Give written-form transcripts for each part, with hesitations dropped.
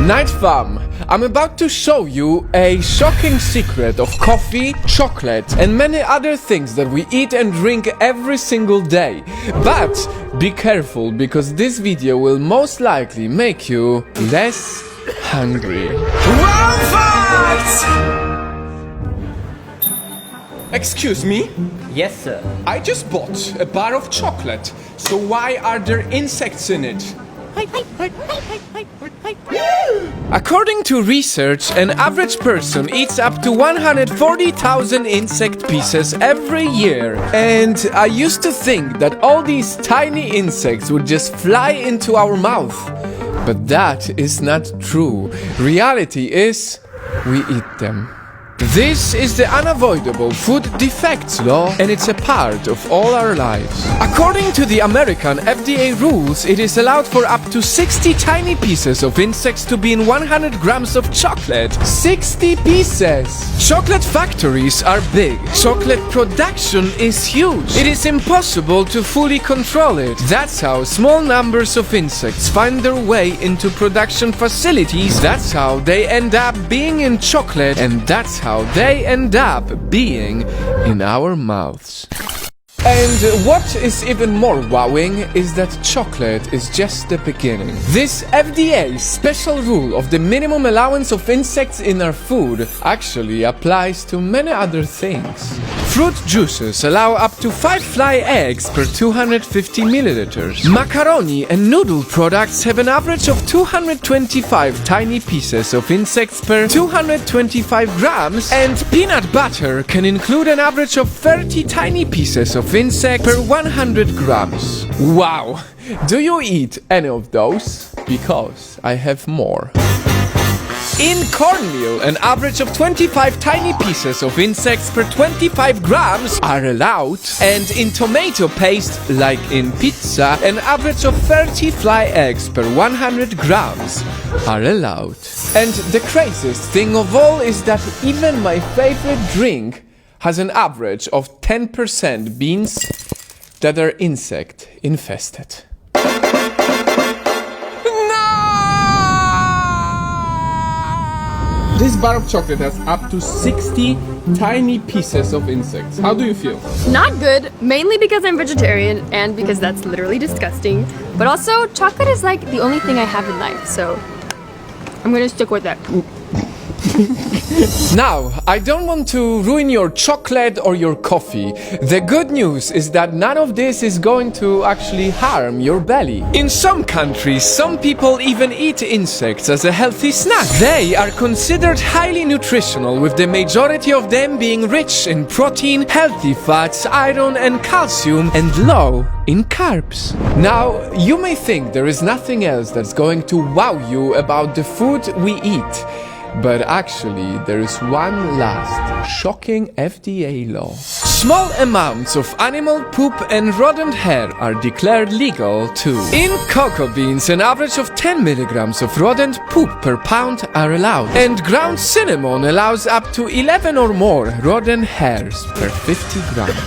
Night fam, I'm about to show you a shocking secret of coffee, chocolate and many other things that we eat and drink every single day. But be careful because this video will most likely make you less hungry. One fact! Excuse me? Yes, sir. I just bought a bar of chocolate, so why are there insects in it? According to research, an average person eats up to 140,000 insect pieces every year. And I used to think that all these tiny insects would just fly into our mouth. But that is not true. Reality is, we eat them. This is the unavoidable food defects law, and it's a part of all our lives. According to the American FDA rules, it is allowed for up to 60 tiny pieces of insects to be in 100 grams of chocolate. 60 pieces! Chocolate factories are big. Chocolate production is huge. It is impossible to fully control it. That's how small numbers of insects find their way into production facilities. That's how they end up being in chocolate, and that's how they end up being in our mouths. And what is even more wowing is that chocolate is just the beginning. This FDA special rule of the minimum allowance of insects in our food actually applies to many other things. Fruit juices allow up to 5 fly eggs per 250 milliliters. Macaroni and noodle products have an average of 225 tiny pieces of insects per 225 grams, and peanut butter can include an average of 30 tiny pieces of insect per 100 grams. Wow! Do you eat any of those? Because I have more. In cornmeal, an average of 25 tiny pieces of insects per 25 grams are allowed, and in tomato paste, like in pizza, an average of 30 fly eggs per 100 grams are allowed. And the craziest thing of all is that even my favorite drink has an average of 10% beans that are insect infested. This bar of chocolate has up to 60 tiny pieces of insects. How do you feel? Not good, mainly because I'm vegetarian and because that's literally disgusting. But also, chocolate is like the only thing I have in life, so I'm gonna stick with that. Now, I don't want to ruin your chocolate or your coffee. The good news is that none of this is going to actually harm your belly. In some countries, some people even eat insects as a healthy snack. They are considered highly nutritional, with the majority of them being rich in protein, healthy fats, iron and calcium, and low in carbs. Now, you may think there is nothing else that's going to wow you about the food we eat. But actually, there is one last shocking FDA law. Small amounts of animal poop and rodent hair are declared legal too. In cocoa beans, an average of 10 milligrams of rodent poop per pound are allowed. And ground cinnamon allows up to 11 or more rodent hairs per 50 grams.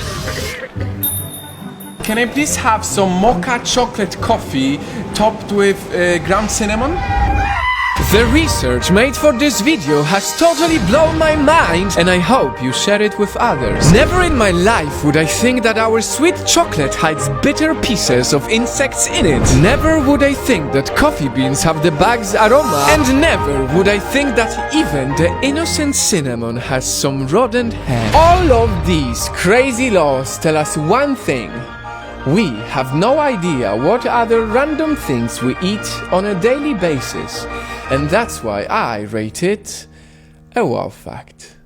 Can I please have some mocha chocolate coffee topped with ground cinnamon? The research made for this video has totally blown my mind, and I hope you share it with others. Never in my life would I think that our sweet chocolate hides bitter pieces of insects in it. Never would I think that coffee beans have the bag's aroma, and never would I think that even the innocent cinnamon has some rodent hair. All of these crazy laws tell us one thing. We have no idea what other random things we eat on a daily basis, and that's why I rate it a wow fact.